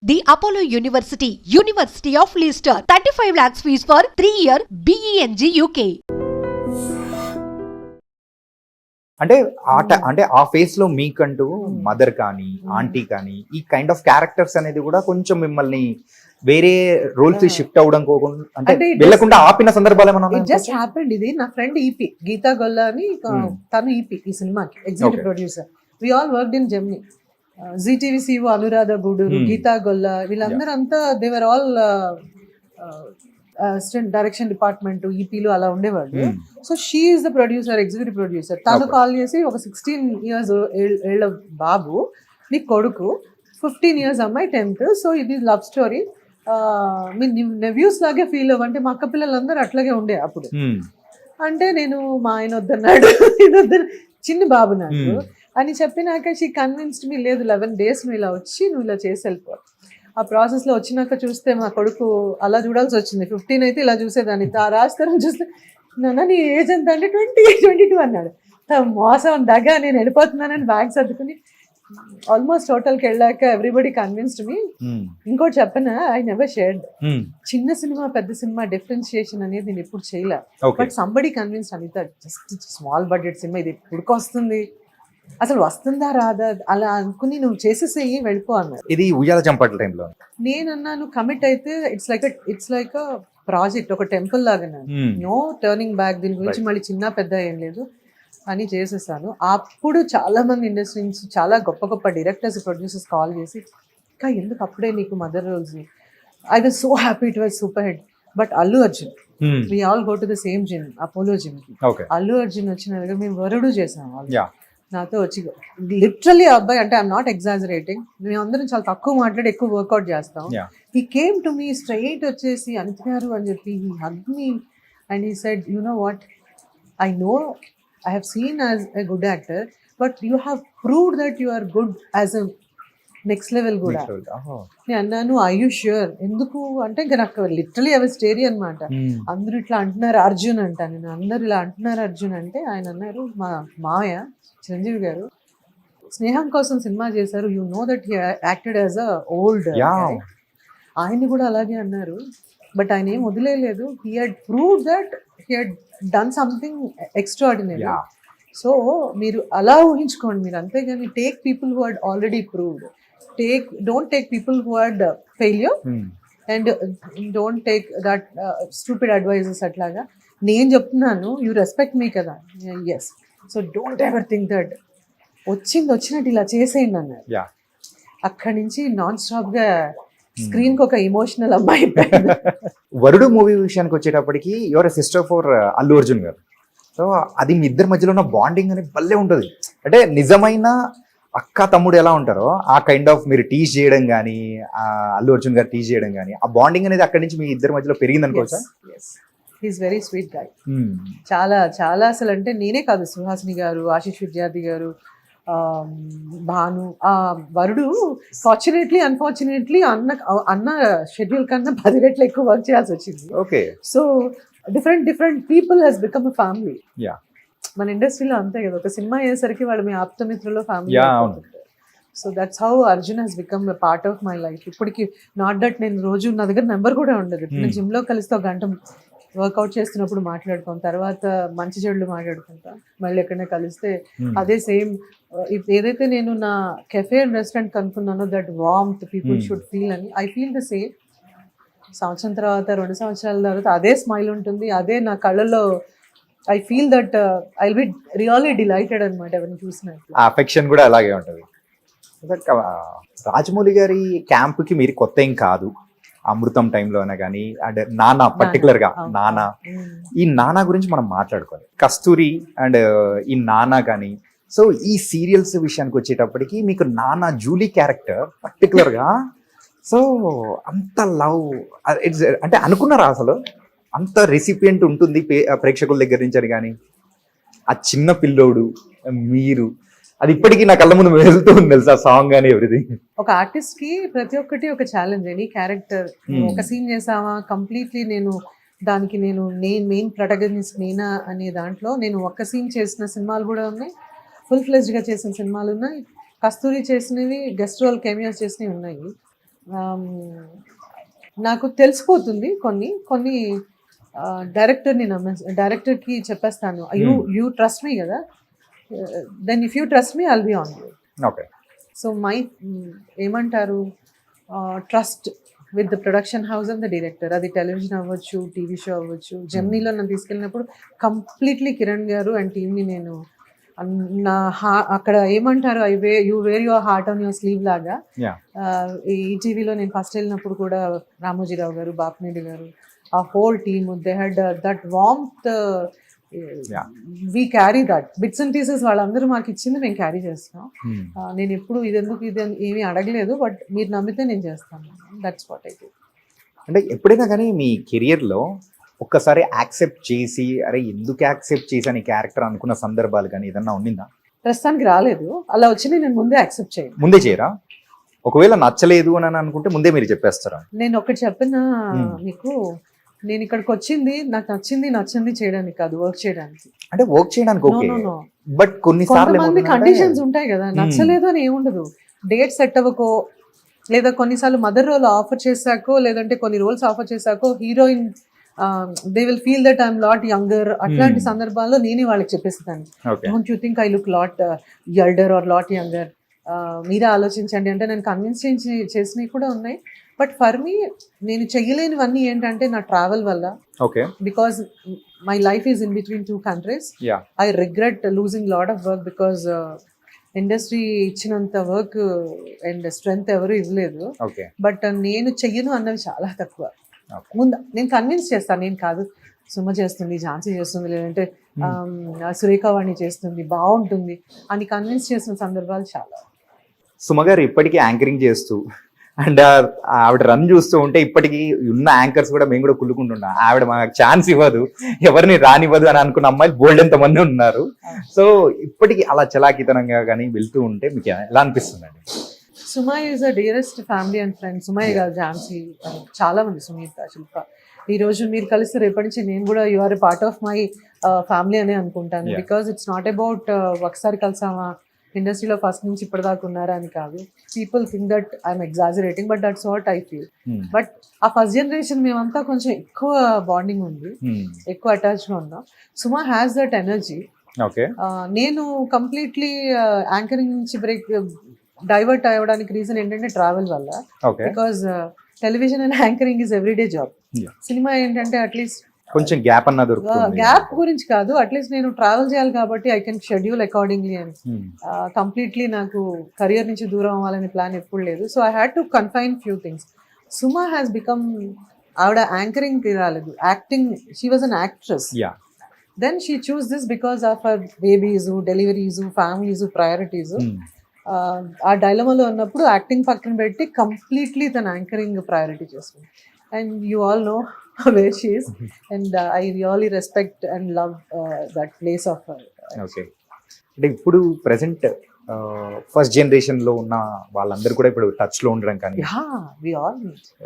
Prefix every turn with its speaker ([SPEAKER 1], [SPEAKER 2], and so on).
[SPEAKER 1] The Apollo University, University of Leicester. 35 lakhs fees for 3-year BEng UK.
[SPEAKER 2] అంటే అంటే ఆ face లో మీకంటూ మదర్ కానీ ఆంటీ కానీ ఈ కైండ్ ఆఫ్ క్యారెక్టర్స్ అనేది కూడా కొంచెం మిమ్మల్ని వేరే రోల్స్ షిఫ్ట్ అవ్వడం కోకుండా అంటే వెళ్ళకుండా ఆపిన సందర్భాలు ఏమన్నా
[SPEAKER 3] జస్ట్ హ్యాపెండ్. ఇది నా ఫ్రెండ్ ఈపీ గీతా గొల్లా అని తను ఈపీ ఈ సినిమాకి executive producer. We all worked in Gemini. Zee TV CEO Anuradha Guduru, Geetha Golla, వీళ్ళందరూ అంతా they were all assistant direction department ఈపీలు అలా ఉండేవాళ్ళు. So she is the producer, executive producer. తను కాల్ చేసి ఒక 16 years ఏళ్ళ బాబు నీ కొడుకు, 15 years అమ్మాయి 10th, సో ఇది లవ్ స్టోరీ, మీ నెవ్యూస్ లాగే ఫీల్ అవ్వంటే మా అక్క పిల్లలందరూ అట్లాగే ఉండే అప్పుడు. అంటే నేను మా ఆయన వద్దన్నాడు, ఇది వద్ద చిన్న బాబు నాకు అని చెప్పినాక షీ కన్విన్స్డ్ మీ, లేదు 11 days నువ్వు ఇలా వచ్చి నువ్వు ఇలా చేసి వెళ్ళిపో. ఆ ప్రాసెస్లో వచ్చినాక చూస్తే మా కొడుకు అలా చూడాల్సి వచ్చింది. 15 అయితే ఇలా చూసేదాన్ని, రాస్తారని చూస్తే నాన్న నీ ఏజ్ ఎంత అంటే 22 అన్నాడు. మోసం దగ్గర నేను వెళ్ళిపోతున్నానని బ్యాగ్ సర్దుకుని ఆల్మోస్ట్ హోటల్కి వెళ్ళాక ఎవ్రీబడి కన్విన్స్డ్ మీ. ఇంకోటి చెప్పనా, ఐ నెవర్ షేర్డ్ చిన్న సినిమా పెద్ద సినిమా డిఫరెన్షియేషన్ అనేది నేను ఎప్పుడు చేయలే. But somebody convinced, Anitha just small budget సినిమా ఇది ఎప్పుడుకు వస్తుంది, అసలు వస్తుందా రాదా అలా అనుకుని నువ్వు చేసేసేయి వెళ్ళిపో అన్నారు.
[SPEAKER 2] ఇది ఉయ్యాల చంపట్ల టైంలో
[SPEAKER 3] నేను అన్నాను కమిట్ అయితే ఇట్స్ లైక్ ప్రాజెక్ట్, ఒక టెంపుల్ లాగా, నో టర్నింగ్ బ్యాక్, దీని గురించి మళ్ళీ చిన్న పెద్ద ఏం లేదు అని చేసేసాను. అప్పుడు చాలా మంది ఇండస్ట్రీ నుంచి చాలా గొప్ప గొప్ప డైరెక్టర్స్, ప్రొడ్యూసర్స్ కాల్ చేసి ఇంకా ఎందుకు అప్పుడే నీకు mother roles, I was so happy, it was super hit. But Allu Arjun, we all go to the same gym, Apollo gym కి. అల్లు అర్జున్ వచ్చిన మేము వరుడు చేసాం వాళ్ళు నాతో వచ్చి. లిటరలీ అబ్బాయి అంటే ఐఎమ్ నాట్ ఎగ్జాజరేటింగ్, మేము అందరం చాలా తక్కువ మాట్లాడి ఎక్కువ వర్కౌట్ చేస్తాం. He came to me straight వచ్చేసి అనిత గారు అని చెప్పి he hugged me and he said, you know what, I know I have seen as a good actor, but you have proved that you are good as a next level కూడా. నేను అన్నాను are you sure, ఎందుకు అంటే ఇంకా నాకు literally I was స్టేరీ అనమాట. అందరూ ఇట్లా అంటున్నారు అర్జున్ అంట, నేను అందరు ఇలా అంటున్నారు అర్జున్ అంటే ఆయన అన్నారు, మా మావయ్య చిరంజీవి గారు స్నేహం కోసం సినిమా చేశారు, you know that he acted as a old, ఆయన్ని కూడా అలాగే అన్నారు. బట్ ఆయన ఏం వదిలేదు, he had proved that he had done something extraordinary. So మీరు అలా ఊహించుకోండి మీరు, అంతేగాని take people who had already proved, don't take people who had failure and don't take that stupid advises. అట్లాగా నేను చెప్తున్నాను, యూ రెస్పెక్ట్ మీ కదా, yes, so don't ever think that వచ్చినట్టు ఇలా చేసేయండి అన్నారు. అక్కడి నుంచి నాన్ స్టాప్ గా స్క్రీన్ కి ఒక ఎమోషనల్ అమ్మాయి.
[SPEAKER 2] వరుడు మూవీ విషయానికి వచ్చేటప్పటికి your sister for Allu Arjun గారు. సో అది మీ ఇద్దరి మధ్యలో ఉన్న బాండింగ్ అనేది భలే ఉంటుంది. అంటే నిజమైన అక్క తమ్ముడు ఎలా ఉంటారో ఆ కైండ్ ఆఫ్ మీరు టీజ్ చేయడం కానీ, అల్లు అర్జున్ గారు టీజ్ చేయడం కానీ, ఆ బాండింగ్ అనేది అక్కడి నుంచి మీ ఇద్దరి మధ్యలో పెరిగింది అనుకోవచ్చా?
[SPEAKER 3] He's very sweet guy. చాలా చాలా అసలు అంటే నేనే కాదు, సుహాసిని గారు, ఆశీష్ విద్యార్థి గారు, భాను, ఆ వరుడు ఫార్చునేట్లీ అన్ఫార్చునేట్లీ అన్న షెడ్యూల్ కన్నా 10 రెట్లు ఎక్కువ వర్క్ చేయాల్సి వచ్చింది.
[SPEAKER 2] Okay,
[SPEAKER 3] so different people has become a family. మన ఇండస్ట్రీలో అంతే కదా, ఒక సినిమా అయ్యేసరికి వాళ్ళు మీ ఆప్తమిత్రులో family. So that's how Arjun has become a part of my life. ఇప్పటికి నాట్ దట్ నేను రోజు నా దగ్గర నెంబర్ కూడా ఉండదు, నేను జిమ్ లో కలిస్తే ఒక గంట వర్కౌట్ చేస్తున్నప్పుడు మాట్లాడుకోం, తర్వాత మంచి చెడులు మాట్లాడుకుంటా, మళ్ళీ ఎక్కడైనా కలిస్తే అదే సేమ్. ఏదైతే నేను నా కెఫే అండ్ రెస్టారెంట్ కనుక్కున్నానో that warmth people should feel అని, ఐ ఫీల్ ద సేమ్. సంవత్సరం తర్వాత 2 సంవత్సరాల తర్వాత అదే స్మైల్ ఉంటుంది, అదే నా కళ్ళలో. I feel that I will be really delighted అనమాట ఎవరిని చూసినట్టు.
[SPEAKER 2] ఆ అఫెక్షన్ కూడా అలాగే ఉంటుంది. రాజమౌళి గారి క్యాంప్కి మీరు కొత్త ఏం కాదు, అమృతం టైంలోనే కానీ, అంటే నానా పర్టికులర్ గా నానా, ఈ నానా గురించి మనం మాట్లాడుకోవాలి. కస్తూరి అండ్ ఈ నానా కానీ, సో ఈ సీరియల్స్ విషయానికి వచ్చేటప్పటికి మీకు నానా జూలీ క్యారెక్టర్ పర్టికులర్ గా, సో అంత లవ్ అంటే అనుకున్నారా అసలు అంత రెసిపియంట్ ఉంటుంది ప్రేక్షకుల దగ్గర నుంచి అని? కానీ ఆ చిన్న పిల్లోడు మీరు, అది ఇప్పటికీ నా కళ్ళ ముందు వెళ్తూ ఉంది తెలుసా, సాంగ్ అని ఎవ్రీథింగ్.
[SPEAKER 3] ఒక ఆర్టిస్ట్ కి ప్రతి ఒక్కటి ఒక ఛాలెంజ్. ఎనీ క్యారెక్టర్ ఒక సీన్ చేసావా కంప్లీట్లీ నేను దానికి నేను మెయిన్ ప్రొటగనిస్ట్ నేనా అనే దాంట్లో నేను ఒక్క సీన్ చేసిన సినిమాలు కూడా ఉన్నాయి, ఫుల్ ఫ్లెజ్డ్ గా చేసిన సినిమాలు ఉన్నాయి, కస్తూరి చేసినవి, గెస్ట్ రోల్ కెమియోస్ చేసినవి ఉన్నాయి. నాకు తెలిసిపోతుంది కొన్ని డైరెక్టర్ని డైరెక్టర్కి చెప్పేస్తాను, యూ ట్రస్ట్ మీ కదా, then if you trust me I'll be on you.
[SPEAKER 2] Okay.
[SPEAKER 3] So ఏమంటారు, trust with the production house and the director. అది టెలివిజన్ అవ్వచ్చు, టీవీ షో అవ్వచ్చు. జర్నీలో నన్ను తీసుకెళ్ళినప్పుడు కంప్లీట్లీ కిరణ్ గారు అండ్ టీమ్ని నేను అక్కడ ఏమంటారు, you wear your heart on your sleeve లాగా. ఈ టీవీలో నేను ఫస్ట్ వెళ్ళినప్పుడు కూడా రామోజీరావు గారు, బాపినేడి గారు, ఆ whole team, they had that warmth. We carry that bits and pieces. వాళ్ళందరూ మాకు ఇచ్చింది మేము క్యారీ చేస్తాం. నేను ఎప్పుడు ఇది ఏమీ అడగలేదు, బట్ మీరు నమ్మితే నేను చేస్తాను. That's what I do.
[SPEAKER 2] అంటే ఎప్పుడైనా కానీ మీ కెరియర్లో ఒక్కసారి యాక్సెప్ట్ చేసి, అరే ఎందుకు యాక్సెప్ట్ చేశాను ఈ క్యారెక్టర్ అనుకున్న సందర్భాలు కానీ ఏదన్నా ఉండిందా?
[SPEAKER 3] ప్రస్తుతానికి రాలేదు. అలా వచ్చింది నేను ముందే యాక్సెప్ట్ చేయను.
[SPEAKER 2] ముందే చేయరా? ఒకవేళ నచ్చలేదు అని అనుకుంటే ముందే మీరు చెప్పేస్తారా?
[SPEAKER 3] నేను ఒకటి చెప్పిన మీకు, నేను ఇక్కడికి వచ్చింది నాకు నచ్చింది చేయడానికి కాదు, వర్క్ చేయడానికి.
[SPEAKER 2] అంటే వర్క్ చేయడానికి ఓకే, బట్
[SPEAKER 3] కొంతమంది కండిషన్స్ ఉంటాయి కదా, నచ్చలేదు అని ఏముండదు. డేట్ సెట్ అవ్వకో, లేదా కొన్నిసార్లు మదర్ రోల్ ఆఫర్ చేశాకో, లేదంటే కొన్ని రోల్స్ ఆఫర్ చేశాకో heroine they will feel that I'm lot younger. అట్లాంటి సందర్భాల్లో నేనే వాళ్ళకి చెప్పేస్తాను, don't you think I look lot elder or lot younger, మీరే ఆలోచించండి అంటే. నేను కన్విన్స్ చేసినవి కూడా ఉన్నాయి. బట్ ఫర్ మీ, నేను చెయ్యలేనివన్నీ ఏంటంటే నా ట్రావెల్ వల్ల.
[SPEAKER 2] Okay.
[SPEAKER 3] Because my life is in between 2 countries. I regret losing lot of work because industry ఇచ్చినంత వర్క్ అండ్ స్ట్రెంగ్త్ ఎవరు ఇవ్వలేదు. బట్ నేను చెయ్యను అన్నవి చాలా తక్కువ. ముందు నేను కన్విన్స్ చేస్తాను, నేను కాదు, సుమ చేస్తుంది, ఝాన్సీ చేస్తుంది, లేదంటే సురేఖావాణి చేస్తుంది, బాగుంటుంది అని కన్విన్స్ చేసిన సందర్భాలు చాలా.
[SPEAKER 2] సుమ గారు ఇప్పటికీ యాంకరింగ్ చేస్తూ అండ్ ఆవిడ రన్ చూస్తూ ఉంటే ఇప్పటికీ ఉన్న యాంకర్స్ కూడా మేము కూడా కుళ్ళుకుంటున్నాం, ఆవిడ మాకు ఛాన్స్ ఇవ్వదు, ఎవరిని రానివ్వదు అని అనుకున్న అమ్మాయిలు బోల్డ్ ఎంత మంది ఉన్నారు. సో ఇప్పటికీ అలా చలాకితనంగా కానీ వెళ్తూ ఉంటే మీకు ఎలా అనిపిస్తుందండి?
[SPEAKER 3] Suma is a dearest family and friend. Sumayya గారు, ఝాన్సీ, చాలా మంది, సునీత, శిల్ప. ఈ రోజు మీరు కలిసి రేపటి నుంచి నేను కూడా you are a part of my family అనే అనుకుంటాను. బికాస్ ఇట్స్ నాట్ అబౌట్ ఒకసారి కలిసామా, ఇండస్ట్రీలో ఫస్ట్ నుంచి ఇప్పటిదాకా ఉన్నారా అని కాదు. People think that I'm exaggerating, but that's what I feel. But ఆ ఫస్ట్ జనరేషన్ మేమంతా కొంచెం ఎక్కువ బాండింగ్ ఉంది, ఎక్కువ అటాచ్గా ఉన్నాం. Suma has that energy. నేను కంప్లీట్లీ యాంకరింగ్ నుంచి డైవర్ట్ అవ్వడానికి రీజన్ ఏంటంటే ట్రావెల్ వల్ల. Because television and anchoring is everyday job. Cinema ఏంటంటే అట్లీస్ట్
[SPEAKER 2] కొంచెం గ్యాప్ అన్న దొరుకుతుంది.
[SPEAKER 3] గ్యాప్ గురించి కాదు, అట్లీస్ట్ నేను ట్రావెల్ చేయాలి కాబట్టి ఐ కెన్ షెడ్యూల్ అకార్డింగ్లీ అని. కంప్లీట్లీ నాకు కెరియర్ నుంచి దూరం అవ్వాలనే ప్లాన్ ఎప్పుడు లేదు. So I had to confine few things. Suma has become, ఆవిడ యాంకరింగ్ రాలేదు, acting, she was an actress. Then she chose this because of her babies, deliveries, families, priorities. ఆ డైలమాలో ఉన్నప్పుడు యాక్టింగ్ పక్కన పెట్టి కంప్లీట్లీ తన యాంకరింగ్ ప్రయారిటీ చేస్తుంది. And you all know where she is, and I really respect and love that place of her.
[SPEAKER 2] Okay. అంటే ఇప్పుడు present first generation లో ఉన్న వాళ్ళందరూ కూడా ఇప్పుడు టచ్ లో ఉండడం కానీ,
[SPEAKER 3] we all